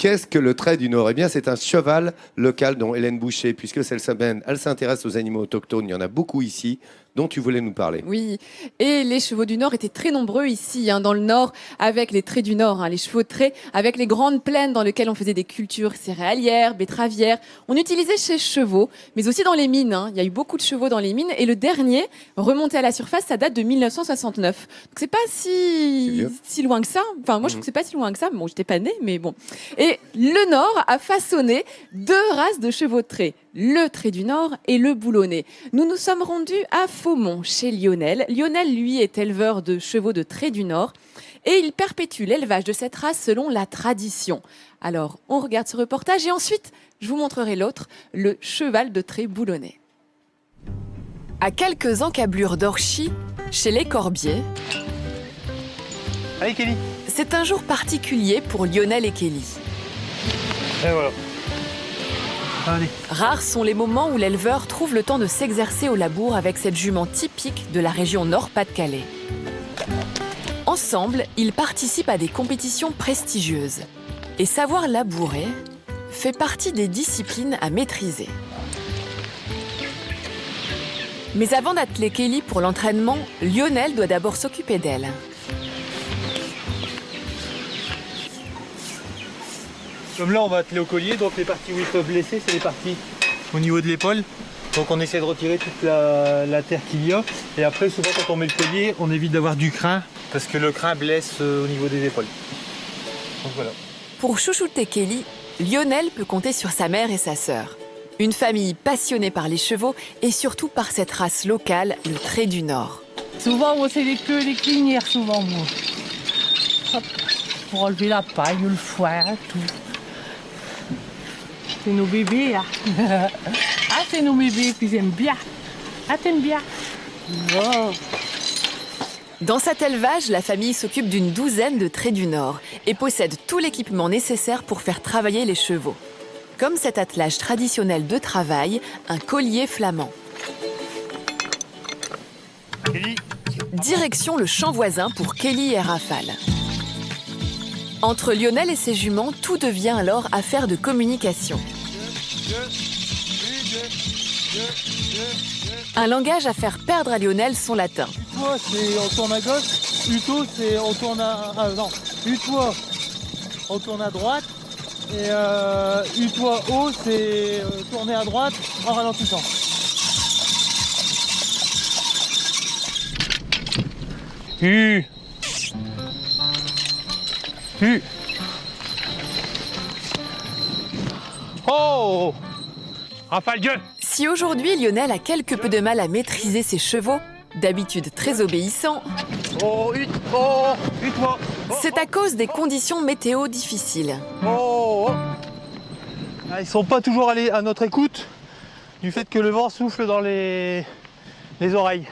Qu'est-ce que le trait du Nord? Eh bien, c'est un cheval local dont Hélène Boucher, puisque cette semaine, elle s'intéresse aux animaux autochtones. Il y en a beaucoup ici, dont tu voulais nous parler. Oui, et les chevaux du Nord étaient très nombreux ici, dans le Nord, avec les traits du Nord, les chevaux de trait, avec les grandes plaines dans lesquelles on faisait des cultures céréalières, betteravières. On utilisait ces chevaux, mais aussi dans les mines. Il y a eu beaucoup de chevaux dans les mines, et le dernier, remonté à la surface, ça date de 1969. Donc c'est pas si loin que ça. Enfin, moi, je trouve que c'est pas si loin que ça. Bon, j'étais pas née, mais bon. Et le Nord a façonné 2 races de chevaux de trait, le trait du Nord et le boulonnais. Nous nous sommes rendus à Faumont, chez Lionel. Lionel, lui, est éleveur de chevaux de trait du Nord et il perpétue l'élevage de cette race selon la tradition. Alors, on regarde ce reportage et ensuite, je vous montrerai l'autre, le cheval de trait boulonnais. À quelques encablures d'Orchy, chez les Corbiers, allez Kelly, c'est un jour particulier pour Lionel et Kelly. Et voilà. Allez. Rares sont les moments où l'éleveur trouve le temps de s'exercer au labour avec cette jument typique de la région Nord-Pas-de-Calais. Ensemble, ils participent à des compétitions prestigieuses. Et savoir labourer fait partie des disciplines à maîtriser. Mais avant d'atteler Kelly pour l'entraînement, Lionel doit d'abord s'occuper d'elle. Comme là, on va atteler au collier, donc les parties où ils peuvent blesser, c'est les parties au niveau de l'épaule. Donc on essaie de retirer toute la terre qu'il y a. Et après, souvent, quand on met le collier, on évite d'avoir du crin, parce que le crin blesse au niveau des épaules. Donc voilà. Pour chouchouter Kelly, Lionel peut compter sur sa mère et sa sœur. Une famille passionnée par les chevaux et surtout par cette race locale, le trait du Nord. Souvent, moi, c'est les crinières, souvent, moi. Hop, pour enlever la paille, le foin, tout. C'est nos bébés, là. Ah, c'est nos bébés, puis ils aiment bien. Ah, t'aimes bien. Wow. Dans cet élevage, la famille s'occupe d'une douzaine de traits du Nord et possède tout l'équipement nécessaire pour faire travailler les chevaux. Comme cet attelage traditionnel de travail, un collier flamand. Kelly. Direction le champ voisin pour Kelly et Rafale. Entre Lionel et ses juments, tout devient alors affaire de communication. Un langage à faire perdre à Lionel son latin. Toi, c'est on tourne à gauche. Uto, c'est on tourne à... non. Utois, on tourne à droite. Et Utois haut, c'est tourner à droite en ralentissant. Oh, Rafale Dieu. Si aujourd'hui Lionel a quelque peu de mal à maîtriser ses chevaux, d'habitude très obéissants, c'est à cause des conditions météo difficiles. Ils sont pas toujours allés à notre écoute du fait que le vent souffle dans les oreilles.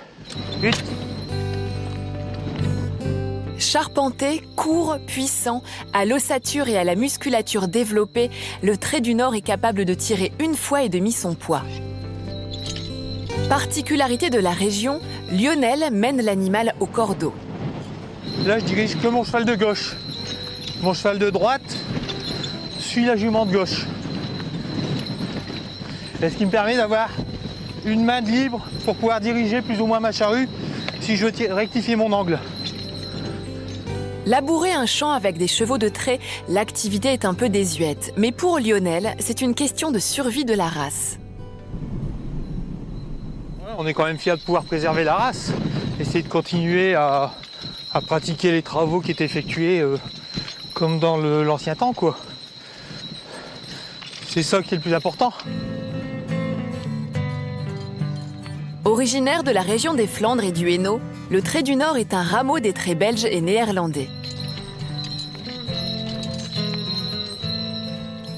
Charpenté, court, puissant, à l'ossature et à la musculature développée, le trait du Nord est capable de tirer 1 fois et demi son poids. Particularité de la région, Lionel mène l'animal au cordeau. Là, je dirige que mon cheval de gauche. Mon cheval de droite suit la jument de gauche. Et ce qui me permet d'avoir une main de libre pour pouvoir diriger plus ou moins ma charrue si je veux rectifier mon angle. Labourer un champ avec des chevaux de trait, l'activité est un peu désuète. Mais pour Lionel, c'est une question de survie de la race. On est quand même fiers de pouvoir préserver la race. Essayer de continuer à pratiquer les travaux qui étaient effectués comme dans l'ancien temps, quoi. C'est ça qui est le plus important. Originaire de la région des Flandres et du Hainaut, le trait du Nord est un rameau des traits belges et néerlandais.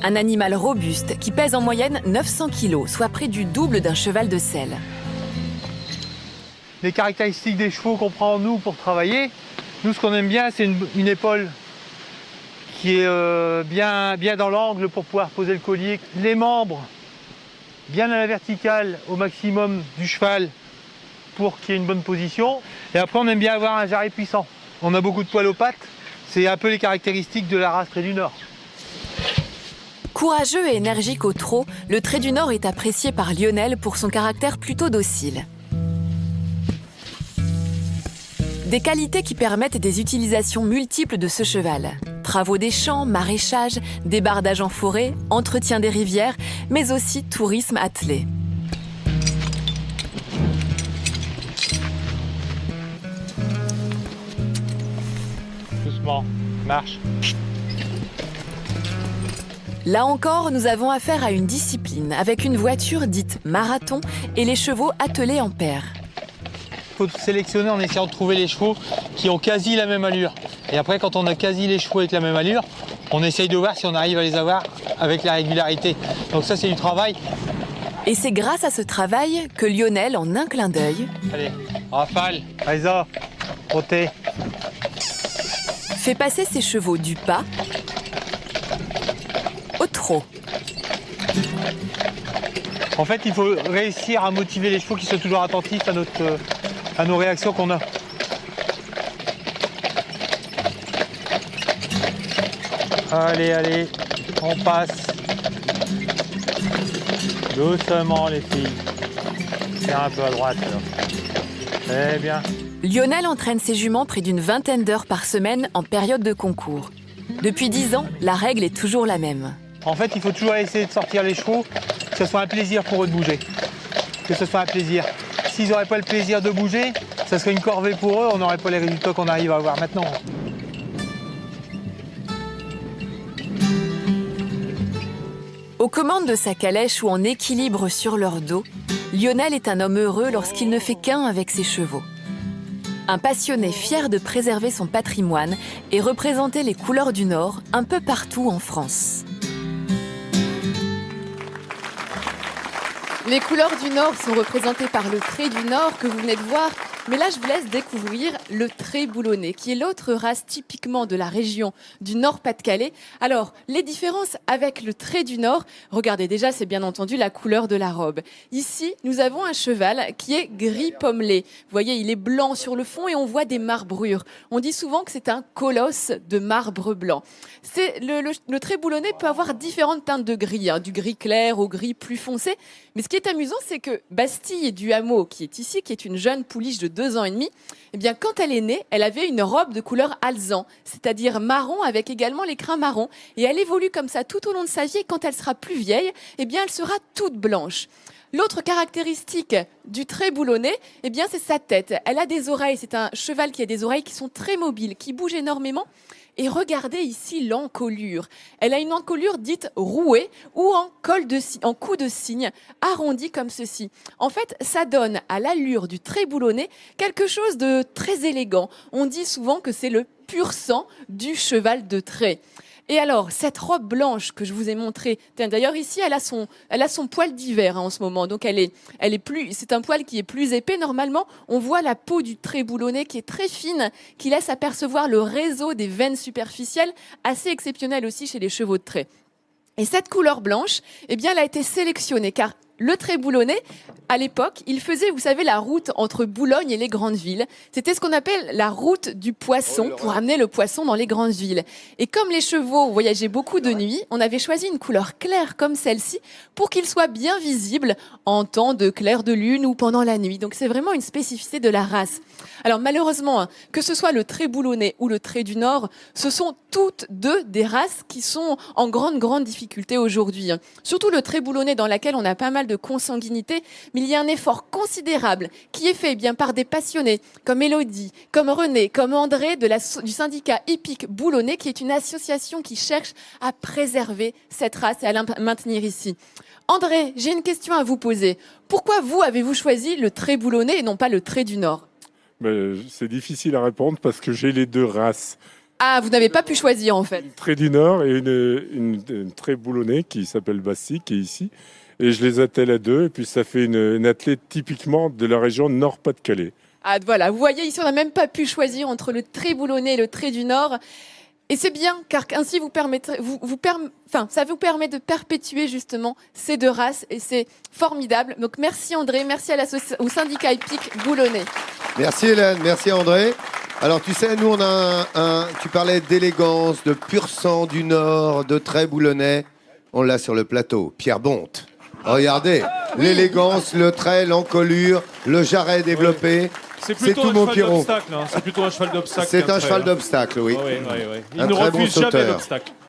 Un animal robuste qui pèse en moyenne 900 kg, soit près du double d'un cheval de selle. Les caractéristiques des chevaux qu'on prend nous pour travailler, nous ce qu'on aime bien c'est une épaule qui est bien dans l'angle pour pouvoir poser le collier. Les membres bien à la verticale au maximum du cheval pour qu'il y ait une bonne position. Et après on aime bien avoir un jarret puissant. On a beaucoup de poils aux pattes, c'est un peu les caractéristiques de la race trait du Nord. Courageux et énergique au trot, le trait du Nord est apprécié par Lionel pour son caractère plutôt docile. Des qualités qui permettent des utilisations multiples de ce cheval. Travaux des champs, maraîchage, débardage en forêt, entretien des rivières, mais aussi tourisme attelé. Doucement, marche. Là encore, nous avons affaire à une discipline avec une voiture dite marathon et les chevaux attelés en paire. Il faut sélectionner en essayant de trouver les chevaux qui ont quasi la même allure. Et après, quand on a quasi les chevaux avec la même allure, on essaye de voir si on arrive à les avoir avec la régularité. Donc ça, c'est du travail. Et c'est grâce à ce travail que Lionel, en un clin d'œil, Allez, rafale, Reza, trottez. fait passer ses chevaux du pas au trot. En fait, il faut réussir à motiver les chevaux qui sont toujours attentifs à nos réactions qu'on a. Allez, allez, on passe. Doucement, les filles. C'est un peu à droite, alors. Eh bien. Lionel entraîne ses juments près d'une vingtaine d'heures par semaine en période de concours. Depuis 10 ans, la règle est toujours la même. En fait, il faut toujours essayer de sortir les chevaux, que ce soit un plaisir pour eux de bouger. Que ce soit un plaisir. S'ils n'auraient pas le plaisir de bouger, ça serait une corvée pour eux, on n'aurait pas les résultats qu'on arrive à avoir maintenant. Aux commandes de sa calèche ou en équilibre sur leur dos, Lionel est un homme heureux lorsqu'il ne fait qu'un avec ses chevaux. Un passionné fier de préserver son patrimoine et représenter les couleurs du Nord un peu partout en France. Les couleurs du Nord sont représentées par le trait du Nord que vous venez de voir. Mais là, je vous laisse découvrir le trait boulonnais, qui est l'autre race typiquement de la région du Nord-Pas-de-Calais. Alors, les différences avec le trait du Nord, regardez déjà, c'est bien entendu la couleur de la robe. Ici, nous avons un cheval qui est gris pommelé. Vous voyez, il est blanc sur le fond et on voit des marbrures. On dit souvent que c'est un colosse de marbre blanc. Le trait boulonnais peut avoir différentes teintes de gris, du gris clair au gris plus foncé. Mais ce qui est amusant, c'est que Bastille du Hameau, qui est ici, qui est une jeune pouliche de 2 ans et demi, eh bien, quand elle est née, elle avait une robe de couleur alezan, c'est-à-dire marron avec également les crins marrons. Et elle évolue comme ça tout au long de sa vie. Et quand elle sera plus vieille, eh bien, elle sera toute blanche. L'autre caractéristique du trait boulonnais, eh bien, c'est sa tête. Elle a des oreilles. C'est un cheval qui a des oreilles qui sont très mobiles, qui bougent énormément. Et regardez ici l'encolure. Elle a une encolure dite rouée ou en cou de cygne, arrondie comme ceci. En fait, ça donne à l'allure du trait boulonnais quelque chose de très élégant. On dit souvent que c'est le pur sang du cheval de trait. Et alors, cette robe blanche que je vous ai montrée, d'ailleurs ici, elle a son poil d'hiver en ce moment. Donc c'est un poil qui est plus épais. Normalement, on voit la peau du trait boulonnais qui est très fine, qui laisse apercevoir le réseau des veines superficielles, assez exceptionnel aussi chez les chevaux de trait. Et cette couleur blanche, eh bien, elle a été sélectionnée car le trait boulonnais, à l'époque, il faisait, vous savez, la route entre Boulogne et les grandes villes. C'était ce qu'on appelle la route du poisson pour amener le poisson dans les grandes villes. Et comme les chevaux voyageaient beaucoup de nuit, on avait choisi une couleur claire comme celle-ci pour qu'il soit bien visible en temps de clair de lune ou pendant la nuit. Donc c'est vraiment une spécificité de la race. Alors malheureusement, que ce soit le trait boulonnais ou le trait du Nord, ce sont toutes deux des races qui sont en grande difficulté aujourd'hui. Surtout le trait boulonnais dans lequel on a pas mal de consanguinité, mais il y a un effort considérable qui est fait bien par des passionnés comme Élodie, comme René, comme André du syndicat hippique boulonnais, qui est une association qui cherche à préserver cette race et à la maintenir ici. André, j'ai une question à vous poser. Pourquoi vous avez-vous choisi le trait boulonnais et non pas le trait du Nord ? C'est difficile à répondre parce que j'ai les deux races. Ah, vous n'avez pas pu choisir en fait. Une trait du Nord et une trait boulonnais qui s'appelle Bastille, qui est ici. Et je les attelle à deux, et puis ça fait une athlète typiquement de la région Nord-Pas-de-Calais. Ah voilà, vous voyez, ici on n'a même pas pu choisir entre le trait boulonnais et le trait du Nord. Et c'est bien, car ainsi ça vous permet de perpétuer justement ces deux races, et c'est formidable. Donc merci André, merci au syndicat hippique boulonnais. Merci Hélène, merci André. Alors tu sais, nous on a tu parlais d'élégance, de pur sang du Nord, de trait boulonnais. On l'a sur le plateau, Pierre Bonte. Regardez, l'élégance, le trait, l'encolure, le jarret développé. C'est plutôt tout un mon cheval Pierrot. d'obstacle. Hein. C'est plutôt un cheval d'obstacle. C'est qu'un un trait, cheval hein. d'obstacle, oui. Il Un ne très bon refuse jamais sauteur. l'obstacle.